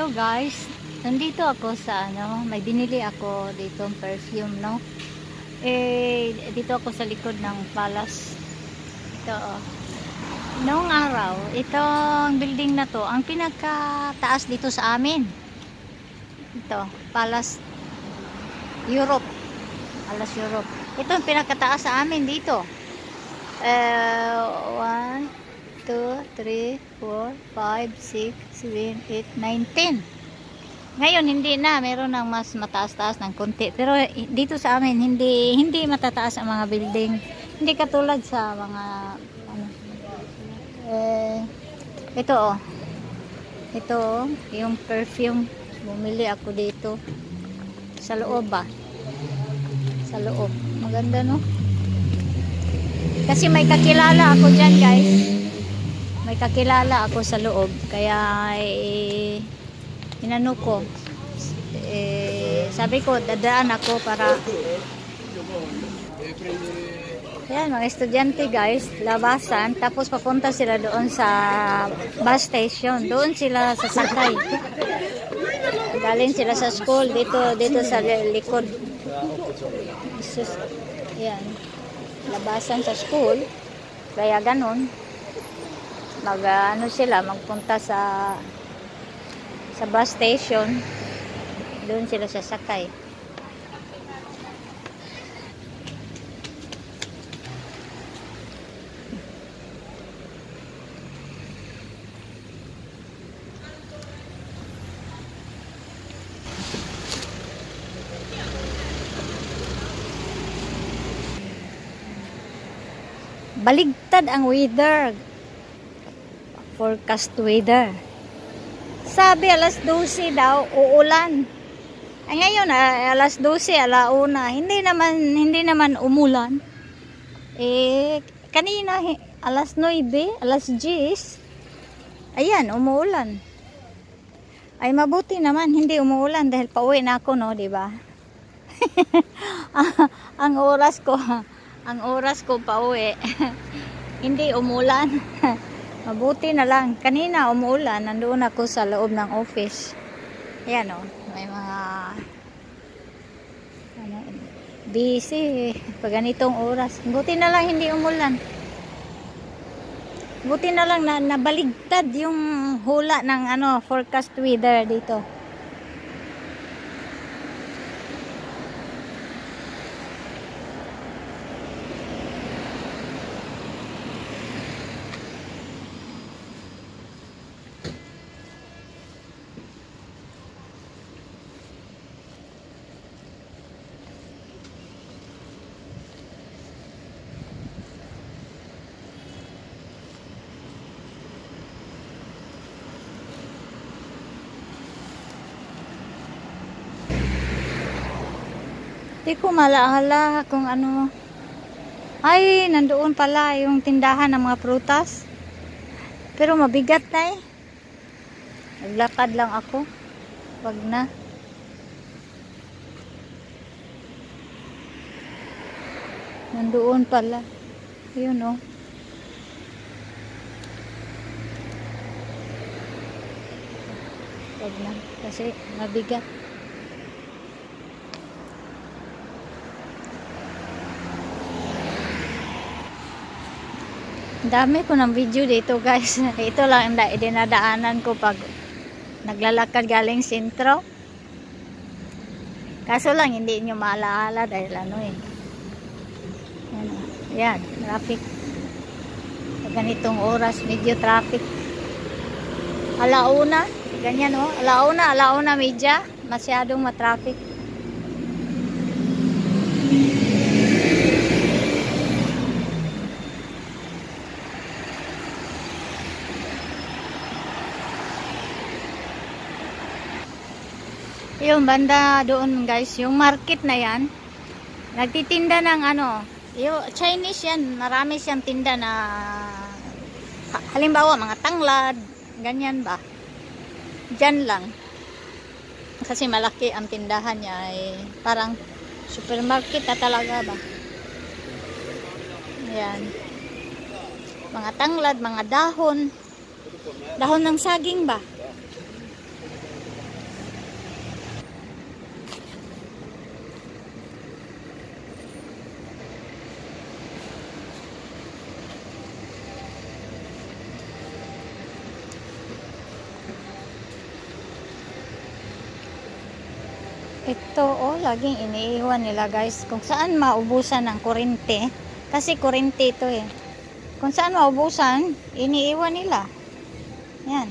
So guys, nandito ako sa may binili ako dito perfume, no? Dito ako sa likod ng Palace. Ito, noong araw, itong building na to, ang pinakataas dito sa amin. Ito, Palace Europe. Palace Europe. Ito ang pinakataas sa amin dito. 1, 2, 3, 4, 5, 6, 7, 8, 9, 10. Ngayon hindi na, meron ng mas mataas-taas ng konti. Pero dito sa amin hindi matataas ang mga building. Hindi katulad sa mga ito oh. Ito oh, yung perfume. Bumili ako dito. Sa loob ba? Sa loob. Maganda no? Kasi may kakilala ako dyan guys. May kakilala ako sa loob. Kaya inano ko. Sabi ko dadaan ako para yan, mga estudyante guys, labasan, tapos papunta sila doon sa bus station. Doon sila sasakay. Galing sila sa school dito sa likod. Yan. Labasan sa school. Kaya ganun. Sila magpunta sa bus station. Doon sila sasakay. Baligtad ang weather. Forecast weather. Sabi alas 12 daw uulan. Ay ngayon alas 12, alauna. Hindi naman umulan. Kanina alas 9, alas 10. Ayan, umuulan. Ay mabuti naman hindi umuulan dahil pauwi na ako, no, di ba? ang oras ko pauwi. Hindi umulan. Mabuti na lang. Kanina umuulan, nandoon ako sa loob ng office. Ayan o, may mga busy pag ganitong oras. Buti na lang hindi umulan. Buti na lang na nabaligtad yung hula ng forecast weather dito. Di ko malaala kung ano. Ay, nandoon pala yung tindahan ng mga prutas. Pero mabigat na eh. Naglakad lang ako. Wag na. Nandoon pala. Yun oh. Wag na. Kasi mabigat. Dami ko ng video dito guys. Ito lang ang dinadaanan ko pag naglalakad galing sentro. Kaso lang hindi nyo maalaala dahil yan, traffic. Pag ganitong oras medyo traffic. Alauna, ganyan oh. Alauna media, masyadong matraffic. Yung banda doon guys, yung market na yan, nagtitinda ng yung Chinese yan, marami siyang tinda na halimbawa mga tanglad, ganyan ba, dyan lang kasi malaki ang tindahan niya, parang supermarket na talaga ba. Yan, mga tanglad, mga dahon ng saging ba. Ito, oh, laging iniiwan nila guys. Kung saan maubusan ng kuryente. Kasi kuryente ito eh. Kung saan maubusan, iniiwan nila. Yan.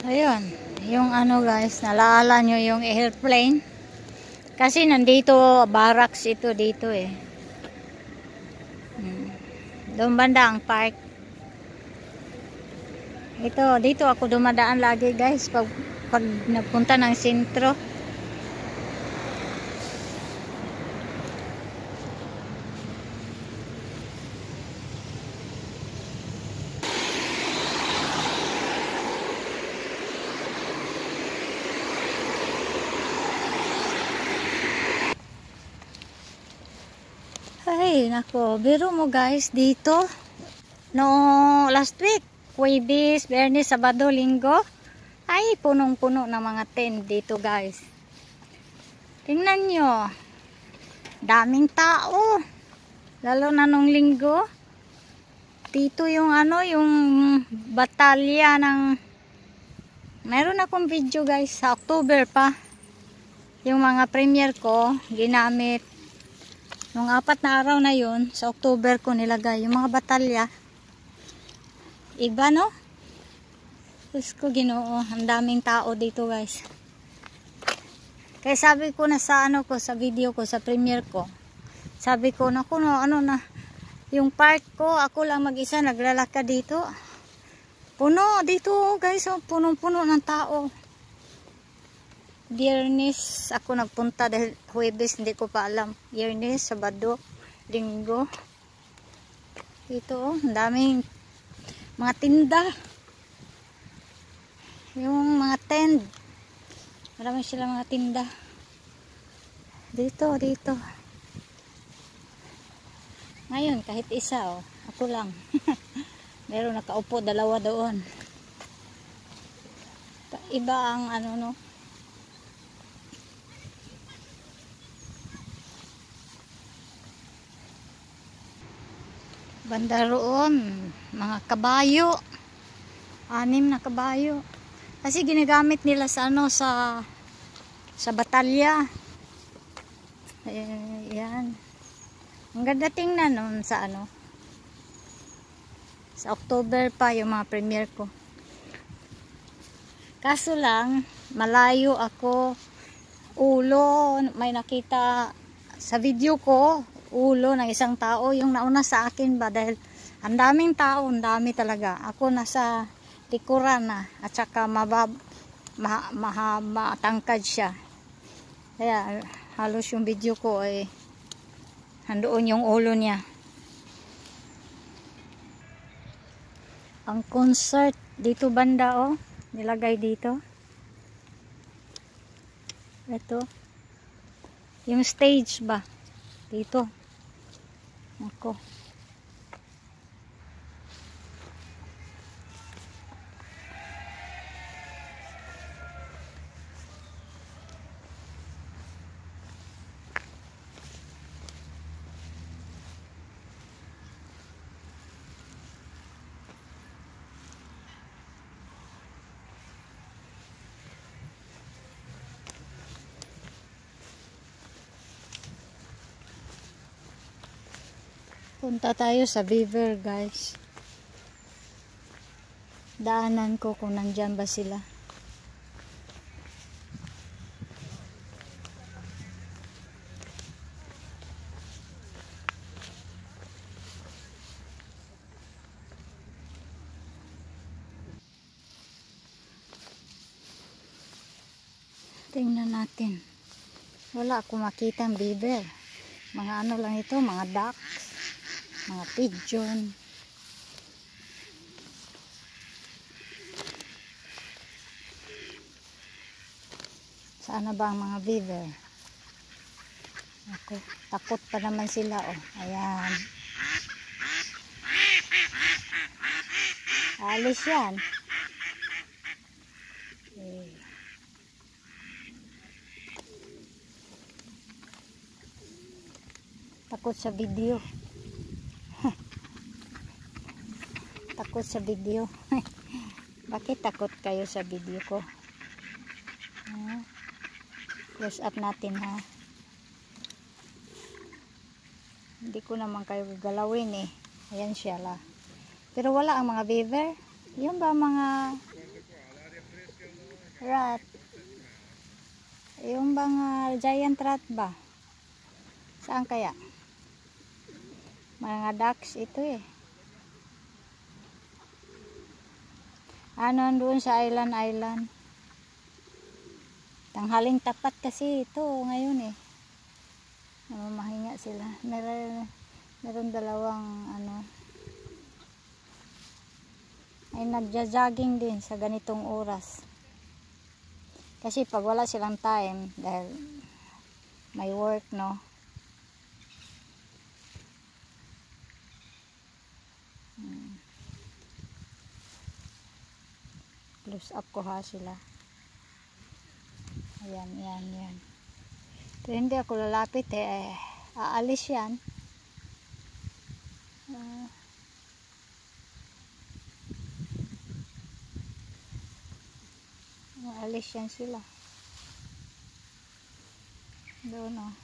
Ayun. Yung ano guys, nalaala nyo yung airplane. Kasi nandito, barracks ito dito eh. Doon banda ang park. Ito, dito ako dumadaan lagi guys pag napunta ng sentro. Ay, nako, biro mo guys dito. No, last week, Huwebes, Biyernes, Sabado, Linggo. Ay, punong-puno ng mga tent dito guys. Tingnan nyo. Daming tao. Lalo na nung linggo. Dito yung ano, yung batalya ng... Meron akong video guys sa October pa. Yung mga premiere ko, ginamit. Nung 4 na araw na yun, sa October ko nilagay yung mga batalya. Iba no? Diyos ko Ginoo, ang daming tao dito guys. Kaya sabi ko na sa ano ko, sa video ko, sa premiere ko. Sabi ko, naku no, ano na, yung park ko, ako lang mag-isa, naglalakad dito. Puno dito guys, oh, punong-puno ng tao. Biyernes ako nagpunta dahil Huwebes hindi ko pa alam. Biyernes, Sabado, Linggo. Dito oh, ang daming mga tinda. Yung mga tent. Marami sila mga tinda. Dito, dito. Ngayon kahit isa oh, ako lang. Meron nakaupo, dalawa doon. Iba ang ano no. Banda roon, mga kabayo. 6 na kabayo. Kasi ginagamit nila sa ano, sa batalya. Yan. Ang ganda tingnan nun sa ano. Sa October pa yung mga premiere ko. Kaso lang, malayo ako. Ulo, may nakita sa video ko. Ulo ng isang tao yung nauna sa akin ba dahil ang daming tao, ang dami talaga. Ako nasa likuran na at saka matangkad siya. Kaya halos yung video ko ay nandoon yung ulo niya. Ang concert dito banda oh, nilagay dito. Ito. Yung stage ba? Dito. Ako. Punta tayo sa Beaver guys. Daanan ko kung nandyan ba sila. Tingnan natin. Wala akong makitang beaver. Mga ano lang ito, mga ducks, mga pigeon. Saan na ba ang mga beaver? Ako, takot pa naman sila oh. Ayan. Alis yan. Okay. Takot sa video. Takot sa video. Bakit takot kayo sa video ko? Close up natin ha. Hindi ko naman kayo gagalawin eh. Ayan siya la. Pero wala ang mga beaver. Yung ba mga rat? Yung mga giant rat ba? Saan kaya? Mga ducks ito eh. Ano doon sa island. Tanghaling tapat kasi ito ngayon eh. Mahinga sila. Meron dalawang ano. Ay nagja-jogging din sa ganitong oras. Kasi pag wala silang time dahil may work no. Close up ko ha sila. Ayan. Pero hindi ako lalapit eh. Aalis yan. Aalis yan sila. Doon oh.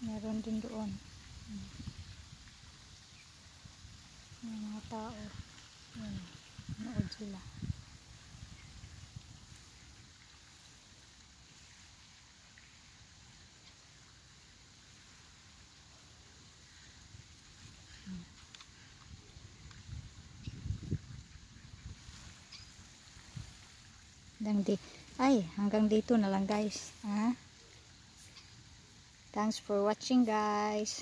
Meron din doon. May mga tao. Ayan. Nood sila. Hanggang dito na lang guys. Thanks for watching guys.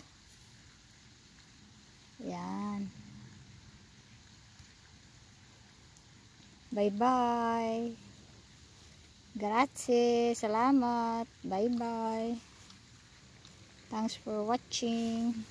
Yan. Bye bye. Grazie. Salamat. Bye bye. Thanks for watching.